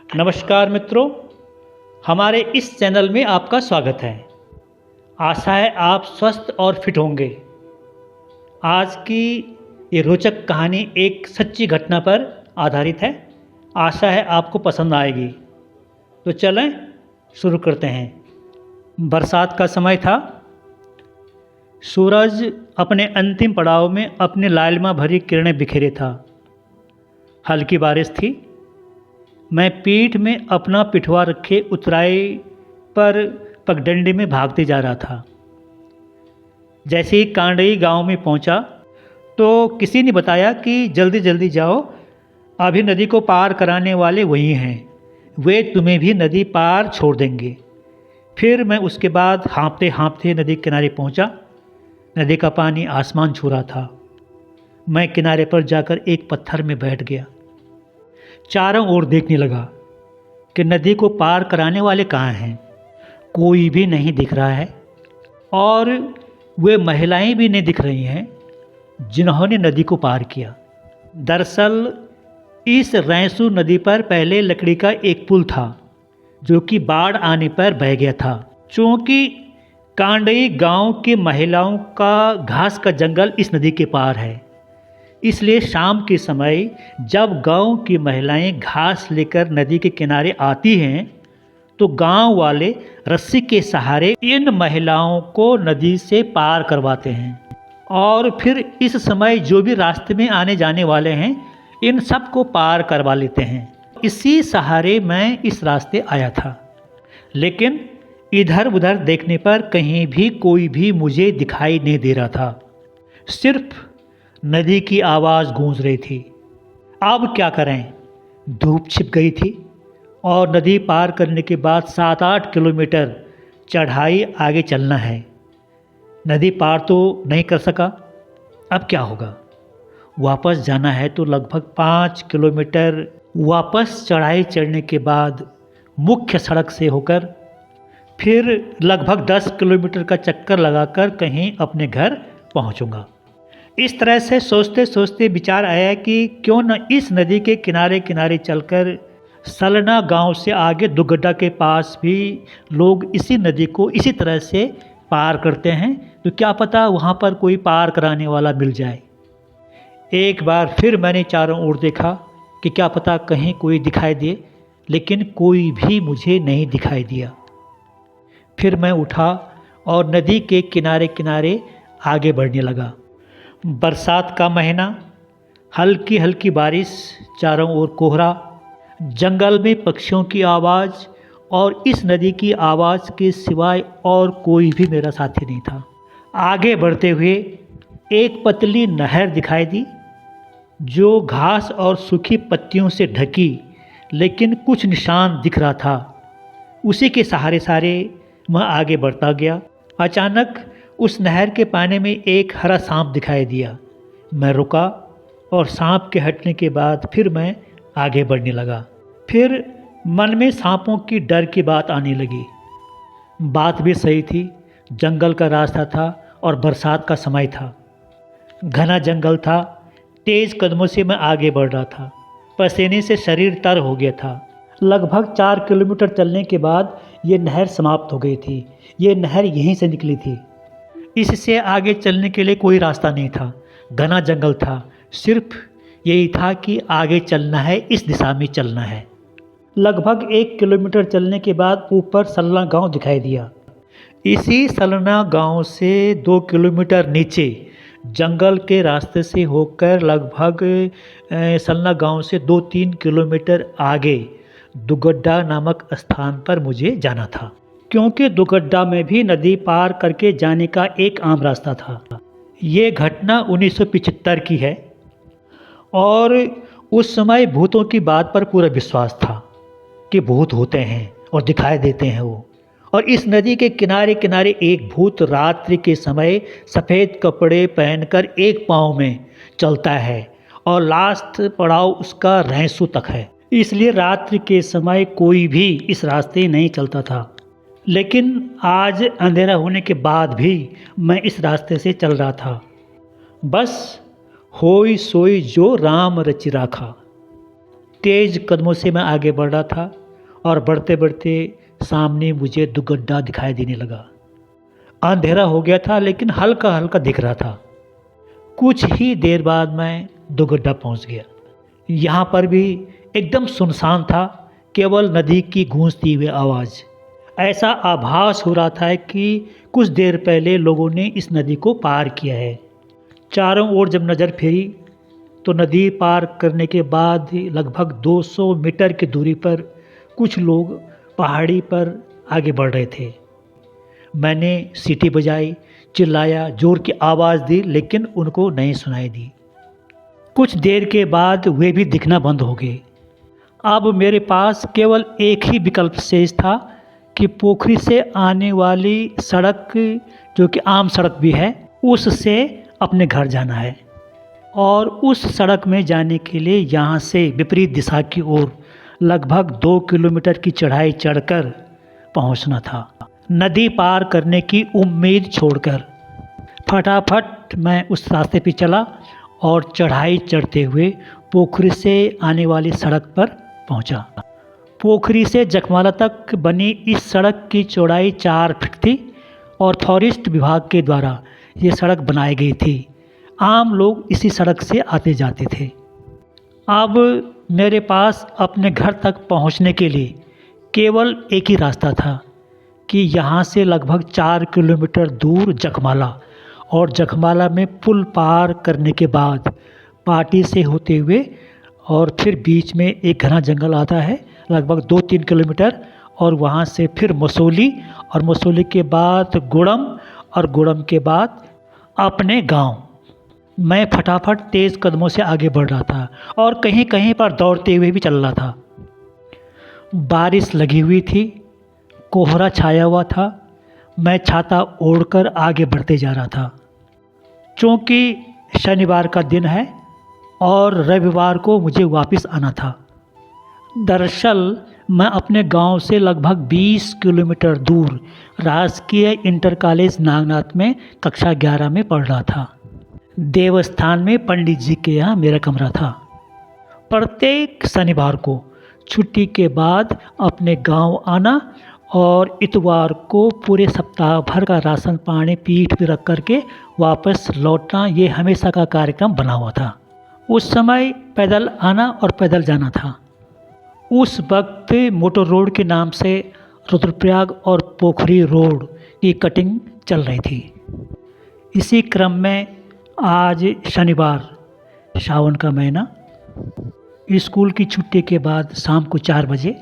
नमस्कार मित्रों, हमारे इस चैनल में आपका स्वागत है। आशा है आप स्वस्थ और फिट होंगे। आज की ये रोचक कहानी एक सच्ची घटना पर आधारित है। आशा है आपको पसंद आएगी। तो चलें शुरू करते हैं। बरसात का समय था। सूरज अपने अंतिम पड़ाव में अपनी लालिमा भरी किरणें बिखेरे था। हल्की बारिश थी। मैं पीठ में अपना पिठवा रखे उतराई पर पगडंडी में भागते जा रहा था। जैसे ही कांडई गांव में पहुंचा तो किसी ने बताया कि जल्दी जल्दी जाओ, अभी नदी को पार कराने वाले वही हैं, वे तुम्हें भी नदी पार छोड़ देंगे। फिर मैं उसके बाद हाँफते हाँफते नदी किनारे पहुंचा। नदी का पानी आसमान छू रहा था। मैं किनारे पर जाकर एक पत्थर में बैठ गया। चारों ओर देखने लगा कि नदी को पार कराने वाले कहाँ हैं। कोई भी नहीं दिख रहा है और वे महिलाएं भी नहीं दिख रही हैं जिन्होंने नदी को पार किया। दरअसल इस रैंसू नदी पर पहले लकड़ी का एक पुल था जो कि बाढ़ आने पर बह गया था। चूँकि कांडई गांव की महिलाओं का घास का जंगल इस नदी के पार है, इसलिए शाम के समय जब गांव की महिलाएं घास लेकर नदी के किनारे आती हैं तो गांव वाले रस्सी के सहारे इन महिलाओं को नदी से पार करवाते हैं और फिर इस समय जो भी रास्ते में आने जाने वाले हैं इन सब को पार करवा लेते हैं। इसी सहारे मैं इस रास्ते आया था, लेकिन इधर उधर देखने पर कहीं भी कोई भी मुझे दिखाई नहीं दे रहा था। सिर्फ नदी की आवाज़ गूंज रही थी। अब क्या करें, धूप छिप गई थी और नदी पार करने के बाद 7-8 किलोमीटर चढ़ाई आगे चलना है। नदी पार तो नहीं कर सका। अब क्या होगा? वापस जाना है तो लगभग 5 किलोमीटर वापस चढ़ाई चढ़ने के बाद मुख्य सड़क से होकर फिर लगभग 10 किलोमीटर का चक्कर लगाकर कहीं अपने घर पहुंचूंगा। इस तरह से सोचते सोचते विचार आया कि क्यों न इस नदी के किनारे किनारे चलकर सलना गांव से आगे दुगड्डा के पास भी लोग इसी नदी को इसी तरह से पार करते हैं, तो क्या पता वहां पर कोई पार कराने वाला मिल जाए। एक बार फिर मैंने चारों ओर देखा कि क्या पता कहीं कोई दिखाई दे, लेकिन कोई भी मुझे नहीं दिखाई दिया। फिर मैं उठा और नदी के किनारे किनारे आगे बढ़ने लगा। बरसात का महीना, हल्की हल्की बारिश, चारों ओर कोहरा, जंगल में पक्षियों की आवाज़ और इस नदी की आवाज़ के सिवाय और कोई भी मेरा साथी नहीं था। आगे बढ़ते हुए एक पतली नहर दिखाई दी जो घास और सूखी पत्तियों से ढकी, लेकिन कुछ निशान दिख रहा था। उसी के सहारे मैं आगे बढ़ता गया। अचानक उस नहर के पानी में एक हरा सांप दिखाई दिया। मैं रुका और सांप के हटने के बाद फिर मैं आगे बढ़ने लगा। फिर मन में सांपों की डर की बात आने लगी। बात भी सही थी। जंगल का रास्ता था और बरसात का समय था। घना जंगल था। तेज़ कदमों से मैं आगे बढ़ रहा था। पसीने से शरीर तर हो गया था। लगभग 4 किलोमीटर चलने के बाद ये नहर समाप्त हो गई थी। ये नहर यहीं से निकली थी। इससे आगे चलने के लिए कोई रास्ता नहीं था। घना जंगल था। सिर्फ यही था कि आगे चलना है, इस दिशा में चलना है। लगभग 1 किलोमीटर चलने के बाद ऊपर सलना गांव दिखाई दिया। इसी सलना गांव से 2 किलोमीटर नीचे जंगल के रास्ते से होकर लगभग सलना गांव से 2-3 किलोमीटर आगे दुगड्डा नामक स्थान पर मुझे जाना था, क्योंकि दुगड्डा में भी नदी पार करके जाने का एक आम रास्ता था। ये घटना 1975 की है और उस समय भूतों की बात पर पूरा विश्वास था कि भूत होते हैं और दिखाई देते हैं वो। और इस नदी के किनारे किनारे एक भूत रात्रि के समय सफ़ेद कपड़े पहनकर एक पाँव में चलता है और लास्ट पड़ाव उसका रैंसू तक है। इसलिए रात्रि के समय कोई भी इस रास्ते नहीं चलता था। लेकिन आज अंधेरा होने के बाद भी मैं इस रास्ते से चल रहा था। बस होई सोई जो राम रचि राखा। तेज़ कदमों से मैं आगे बढ़ रहा था और बढ़ते बढ़ते सामने मुझे दुगड्ढा दिखाई देने लगा। अंधेरा हो गया था लेकिन हल्का हल्का दिख रहा था। कुछ ही देर बाद मैं दुगड्ढा पहुंच गया। यहाँ पर भी एकदम सुनसान था, केवल नदी की गूंजती हुई आवाज़। ऐसा आभास हो रहा था कि कुछ देर पहले लोगों ने इस नदी को पार किया है। चारों ओर जब नज़र फेरी तो नदी पार करने के बाद लगभग 200 मीटर की दूरी पर कुछ लोग पहाड़ी पर आगे बढ़ रहे थे। मैंने सीटी बजाई, चिल्लाया, जोर की आवाज़ दी, लेकिन उनको नहीं सुनाई दी। कुछ देर के बाद वे भी दिखना बंद हो गए। अब मेरे पास केवल एक ही विकल्प शेष था कि पोखरी से आने वाली सड़क, जो कि आम सड़क भी है, उससे अपने घर जाना है और उस सड़क में जाने के लिए यहाँ से विपरीत दिशा की ओर लगभग 2 किलोमीटर की चढ़ाई चढ़कर पहुँचना था। नदी पार करने की उम्मीद छोड़कर फटाफट मैं उस रास्ते पे चला और चढ़ाई चढ़ते हुए पोखरी से आने वाली सड़क पर पहुंचा। पोखरी से जखमाला तक बनी इस सड़क की चौड़ाई 4 फीट थी और फॉरेस्ट विभाग के द्वारा ये सड़क बनाई गई थी। आम लोग इसी सड़क से आते जाते थे। अब मेरे पास अपने घर तक पहुंचने के लिए केवल एक ही रास्ता था कि यहाँ से लगभग 4 किलोमीटर दूर जखमाला, और जखमाला में पुल पार करने के बाद पाटी से होते हुए और फिर बीच में एक घना जंगल आता है लगभग 2-3 किलोमीटर, और वहाँ से फिर मसोली, और मसोली के बाद गुड़म, और गुड़म के बाद अपने गांव। मैं फटाफट तेज़ कदमों से आगे बढ़ रहा था और कहीं कहीं पर दौड़ते हुए भी चल रहा था। बारिश लगी हुई थी, कोहरा छाया हुआ था। मैं छाता ओढ़कर आगे बढ़ते जा रहा था। चूँकि शनिवार का दिन है और रविवार को मुझे वापस आना था। दरअसल मैं अपने गांव से लगभग 20 किलोमीटर दूर राजकीय इंटर कॉलेज नागनाथ में कक्षा 11 में पढ़ रहा था। देवस्थान में पंडित जी के यहाँ मेरा कमरा था। प्रत्येक शनिवार को छुट्टी के बाद अपने गांव आना और इतवार को पूरे सप्ताह भर का राशन पानी पीठ पर रख करके वापस लौटना, ये हमेशा का कार्यक्रम बना हुआ था। उस समय पैदल आना और पैदल जाना था। उस वक्त मोटर रोड के नाम से रुद्रप्रयाग और पोखरी रोड की कटिंग चल रही थी। इसी क्रम में आज शनिवार, सावन का महीना, स्कूल की छुट्टी के बाद शाम को 4 बजे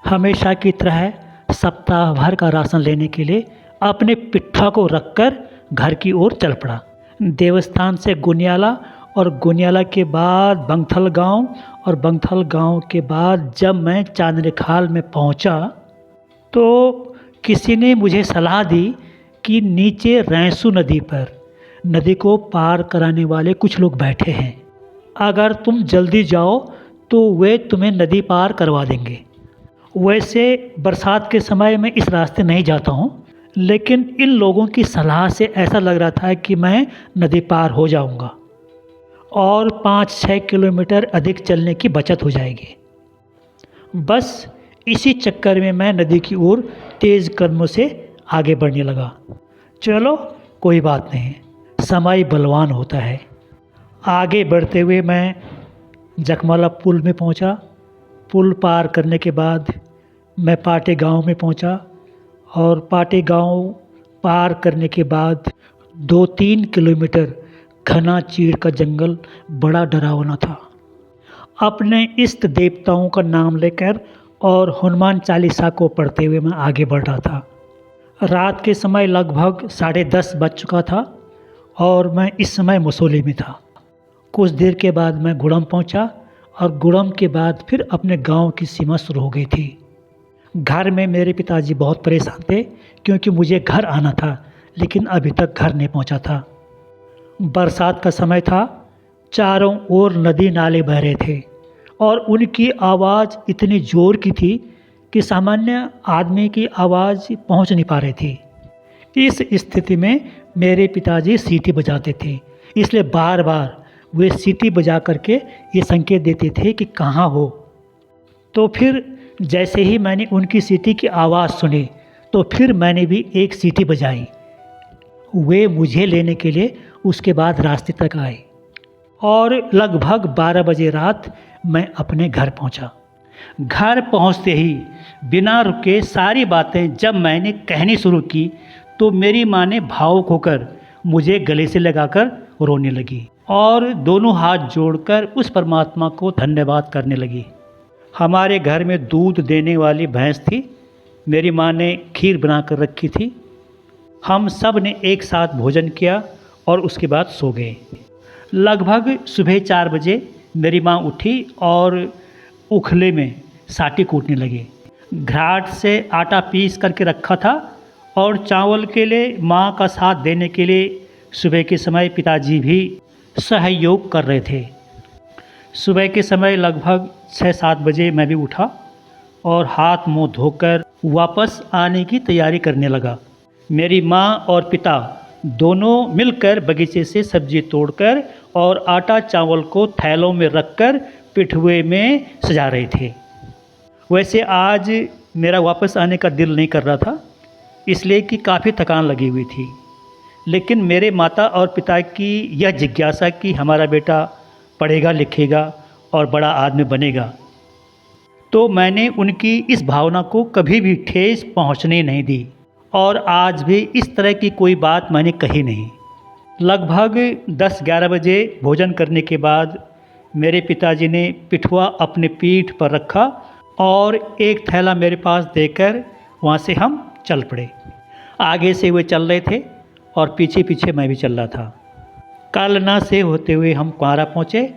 हमेशा की तरह सप्ताह भर का राशन लेने के लिए अपने पिट्ठा को रखकर घर की ओर चल पड़ा। देवस्थान से गुनियाला और गुनियाला के बाद बंगथल गांव, और बंगथल गांव के बाद जब मैं चांदनीखाल में पहुंचा तो किसी ने मुझे सलाह दी कि नीचे रैंसू नदी पर नदी को पार कराने वाले कुछ लोग बैठे हैं। अगर तुम जल्दी जाओ तो वे तुम्हें नदी पार करवा देंगे। वैसे बरसात के समय में इस रास्ते नहीं जाता हूँ, लेकिन इन लोगों की सलाह से ऐसा लग रहा था कि मैं नदी पार हो जाऊँगा और 5-6 किलोमीटर अधिक चलने की बचत हो जाएगी। बस इसी चक्कर में मैं नदी की ओर तेज़ कदमों से आगे बढ़ने लगा। चलो कोई बात नहीं, समय बलवान होता है। आगे बढ़ते हुए मैं जखमाला पुल में पहुंचा। पुल पार करने के बाद मैं पाटे गांव में पहुंचा और पाटे गांव पार करने के बाद 2-3 किलोमीटर घना चीड़ का जंगल बड़ा डरावना था। अपने इष्ट देवताओं का नाम लेकर और हनुमान चालीसा को पढ़ते हुए मैं आगे बढ़ रहा था। रात के समय लगभग 10:30 बज चुका था और मैं इस समय मसोली में था। कुछ देर के बाद मैं गुड़म पहुंचा और गुड़म के बाद फिर अपने गांव की सीमा शुरू हो गई थी। घर में मेरे पिताजी बहुत परेशान थे क्योंकि मुझे घर आना था, लेकिन अभी तक घर नहीं पहुंचा था। बरसात का समय था, चारों ओर नदी नाले बह रहे थे और उनकी आवाज़ इतनी ज़ोर की थी कि सामान्य आदमी की आवाज़ पहुंच नहीं पा रही थी। इस स्थिति में मेरे पिताजी सीटी बजाते थे, इसलिए बार बार वे सीटी बजा करके ये संकेत देते थे कि कहाँ हो, तो फिर जैसे ही मैंने उनकी सीटी की आवाज़ सुनी तो फिर मैंने भी एक सीटी बजाई। वे मुझे लेने के लिए उसके बाद रास्ते तक आए और लगभग 12 बजे रात मैं अपने घर पहुंचा। घर पहुंचते ही बिना रुके सारी बातें जब मैंने कहनी शुरू की तो मेरी माँ ने भावुक होकर मुझे गले से लगाकर रोने लगी और दोनों हाथ जोड़कर उस परमात्मा को धन्यवाद करने लगी। हमारे घर में दूध देने वाली भैंस थी। मेरी माँ ने खीर बना कर रखी थी। हम सब ने एक साथ भोजन किया और उसके बाद सो गए। लगभग सुबह 4 बजे मेरी माँ उठी और उखले में साटी कूटने लगे। घाट से आटा पीस करके रखा था और चावल के लिए माँ का साथ देने के लिए सुबह के समय पिताजी भी सहयोग कर रहे थे। सुबह के समय लगभग 6-7 बजे मैं भी उठा और हाथ मुंह धोकर वापस आने की तैयारी करने लगा। मेरी माँ और पिता दोनों मिलकर बगीचे से सब्जी तोड़कर और आटा चावल को थैलों में रखकर पिठुए में सजा रहे थे। वैसे आज मेरा वापस आने का दिल नहीं कर रहा था, इसलिए कि काफ़ी थकान लगी हुई थी। लेकिन मेरे माता और पिता की यह जिज्ञासा कि हमारा बेटा पढ़ेगा लिखेगा और बड़ा आदमी बनेगा, तो मैंने उनकी इस भावना को कभी भी ठेस पहुंचने नहीं दी और आज भी इस तरह की कोई बात मैंने कही नहीं। लगभग 10-11 बजे भोजन करने के बाद मेरे पिताजी ने पिठुआ अपने पीठ पर रखा और एक थैला मेरे पास देकर वहाँ से हम चल पड़े। आगे से वे चल रहे थे और पीछे पीछे मैं भी चल रहा था। कालना से होते हुए हम क्वारा पहुँचे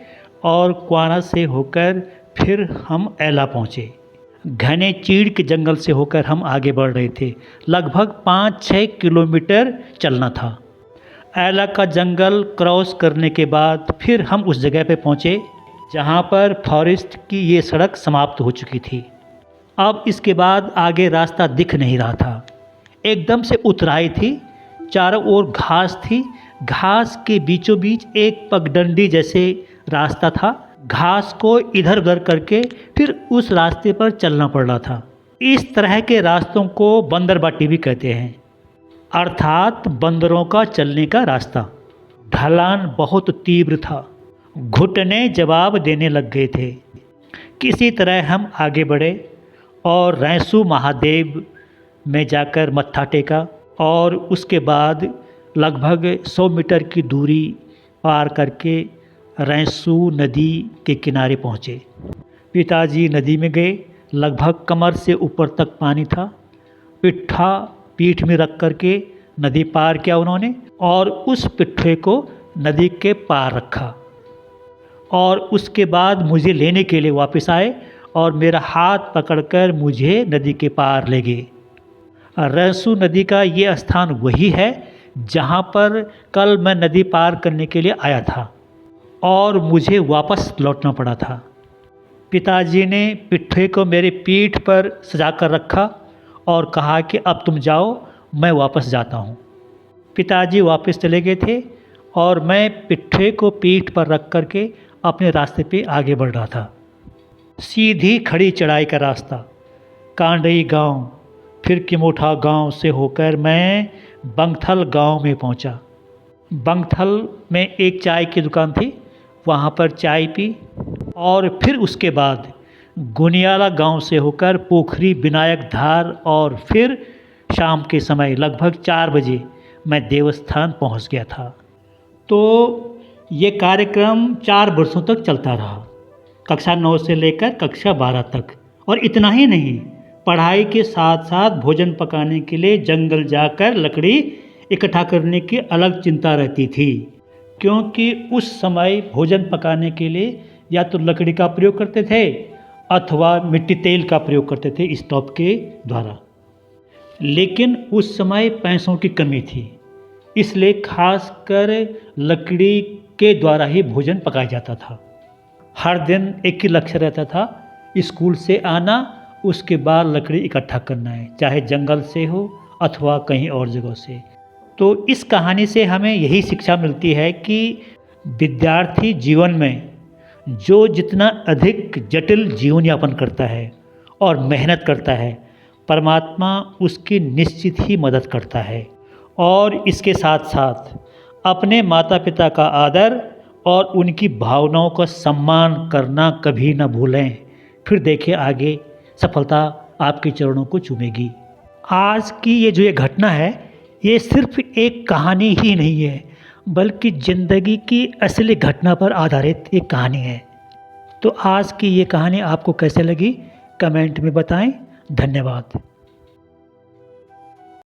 और क्वारा से होकर फिर हम ऐला पहुँचे। घने चीड़ के जंगल से होकर हम आगे बढ़ रहे थे। लगभग 5-6 किलोमीटर चलना था। ऐला का जंगल क्रॉस करने के बाद फिर हम उस जगह पे पहुँचे जहाँ पर फॉरेस्ट की ये सड़क समाप्त हो चुकी थी। अब इसके बाद आगे रास्ता दिख नहीं रहा था। एकदम से उतराई थी, चारों ओर घास थी। घास के बीचों बीच एक पगडंडी जैसे रास्ता था। घास को इधर उधर करके फिर उस रास्ते पर चलना पड़ रहा था। इस तरह के रास्तों को बंदरबाटी भी कहते हैं, अर्थात बंदरों का चलने का रास्ता। ढलान बहुत तीव्र था, घुटने जवाब देने लग गए थे। किसी तरह हम आगे बढ़े और रैंसू महादेव में जाकर मत्था टेका और उसके बाद लगभग 100 मीटर की दूरी पार करके रैंसू नदी के किनारे पहुँचे। पिताजी नदी में गए। लगभग कमर से ऊपर तक पानी था। पिट्ठा पीठ में रख करके नदी पार किया उन्होंने और उस पिट्ठे को नदी के पार रखा और उसके बाद मुझे लेने के लिए वापस आए और मेरा हाथ पकड़कर मुझे नदी के पार ले गए। रैंसू नदी का ये स्थान वही है जहाँ पर कल मैं नदी पार करने के लिए आया था और मुझे वापस लौटना पड़ा था। पिताजी ने पिट्ठे को मेरे पीठ पर सजा कर रखा और कहा कि अब तुम जाओ, मैं वापस जाता हूँ। पिताजी वापस चले गए थे और मैं पिट्ठे को पीठ पर रख कर के अपने रास्ते पे आगे बढ़ रहा था। सीधी खड़ी चढ़ाई का रास्ता, कांडई गांव, फिर किमोठा गांव से होकर मैं बंगथल गांव में पहुंचा। बंगथल में एक चाय की दुकान थी, वहां पर चाय पी और फिर उसके बाद गुनियाला गांव से होकर पोखरी विनायक धार और फिर शाम के समय लगभग 4 बजे मैं देवस्थान पहुंच गया था। तो ये कार्यक्रम 4 वर्षों तक चलता रहा, कक्षा 9 से लेकर कक्षा 12 तक। और इतना ही नहीं, पढ़ाई के साथ साथ भोजन पकाने के लिए जंगल जाकर लकड़ी इकट्ठा करने की अलग चिंता रहती थी, क्योंकि उस समय भोजन पकाने के लिए या तो लकड़ी का प्रयोग करते थे अथवा मिट्टी तेल का प्रयोग करते थे स्टोव के द्वारा। लेकिन उस समय पैसों की कमी थी, इसलिए खासकर लकड़ी के द्वारा ही भोजन पकाया जाता था। हर दिन एक ही लक्ष्य रहता था, स्कूल से आना, उसके बाद लकड़ी इकट्ठा करना है, चाहे जंगल से हो अथवा कहीं और जगह से। तो इस कहानी से हमें यही शिक्षा मिलती है कि विद्यार्थी जीवन में जो जितना अधिक जटिल जीवन यापन करता है और मेहनत करता है, परमात्मा उसकी निश्चित ही मदद करता है। और इसके साथ साथ अपने माता पिता का आदर और उनकी भावनाओं का सम्मान करना कभी ना भूलें। फिर देखिए आगे सफलता आपके चरणों को चूमेगी। आज की ये घटना है, ये सिर्फ एक कहानी ही नहीं है, बल्कि ज़िंदगी की असली घटना पर आधारित एक कहानी है। तो आज की ये कहानी आपको कैसे लगी, कमेंट में बताएं। धन्यवाद।